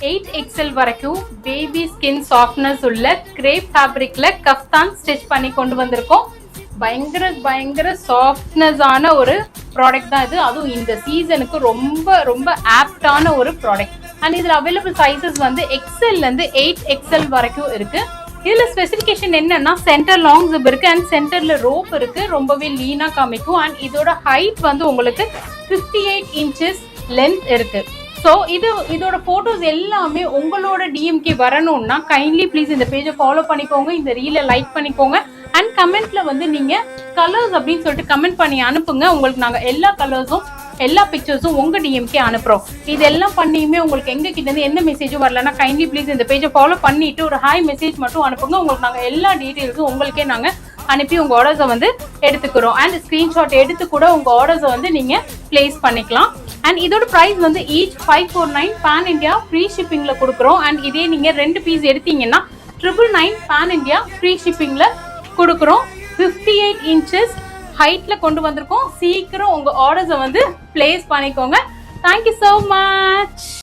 8XL வரைக்கும் baby skin softness உள்ள grape ஃபேப்ரிக்ல kaftan stitch பண்ணி கொண்டு வந்திருக்கோம். பயங்கர சாஃப்ட்னஸ் ஆன ஒரு ப்ராடக்ட் தான் இது. அதுவும் இந்த சீசனுக்கு ரொம்ப ஆப்டான ஒரு ப்ராடக்ட். அண்ட் இதுல அவைலபிள் சைசஸ் வந்து XL இருந்து 8XL வரைக்கும் இருக்கு. இதுல ஸ்பெசிபிகேஷன் என்னன்னா சென்டர் லாங் ஜிப் இருக்கு அண்ட் சென்டர்ல ரோப் இருக்கு. ரொம்பவே லீனா காமிக்கும். அண்ட் இதோட ஹைட் வந்து உங்களுக்கு 58 இன்ச்சஸ் லென்த் இருக்கு. ஸோ இதோட போட்டோஸ் எல்லாமே உங்களோட டிஎம்கே வரணும்னா கைண்ட்லி ப்ளீஸ் இந்த பேஜை ஃபாலோ பண்ணிக்கோங்க, இந்த ரீலை லைக் பண்ணிக்கோங்க அண்ட் கமெண்ட்ல வந்து நீங்க கலர்ஸ் அப்படின்னு சொல்லிட்டு கமெண்ட் பண்ணி அனுப்புங்க. உங்களுக்கு நாங்க எல்லா கலர்ஸும் எல்லா பிக்சர்ஸும் உங்க டிஎம்கே அனுப்புறோம். இதெல்லாம் பண்ணியுமே உங்களுக்கு எங்க கிட்ட இருந்து எந்த மெசேஜும் வரலன்னா கைண்ட்லி ப்ளீஸ் இந்த பேஜை ஃபாலோ பண்ணிட்டு ஒரு ஹாய் மெசேஜ் மட்டும் அனுப்புங்க. உங்களுக்கு நாங்க எல்லா டீட்டெயில்ஸும் உங்களுக்கே நாங்க அனுப்பி உங்க ஆர்டர்ஸை வந்து எடுத்துக்கிறோம். அண்ட் ஸ்கிரீன்ஷாட் எடுத்து கூட உங்க ஆர்டர்ஸை வந்து நீங்க பிளேஸ் பண்ணிக்கலாம். அண்ட் இதோட பிரைஸ் வந்து ஈச் 549 பேன் இண்டியா ஃப்ரீ ஷிப்பிங்ல கொடுக்குறோம். அண்ட் இதே நீங்க 2 பீஸ் எடுத்தீங்கன்னா 999 பேன் இண்டியா ஃப்ரீ ஷிப்பிங்ல கொடுக்குறோம். 58 இன்ச்சஸ் ஹைட்ல கொண்டு வந்திருக்கோம். சீக்கிரம் உங்க ஆர்டர்ஸை வந்து பிளேஸ் பண்ணிக்கோங்க. Thank you so much.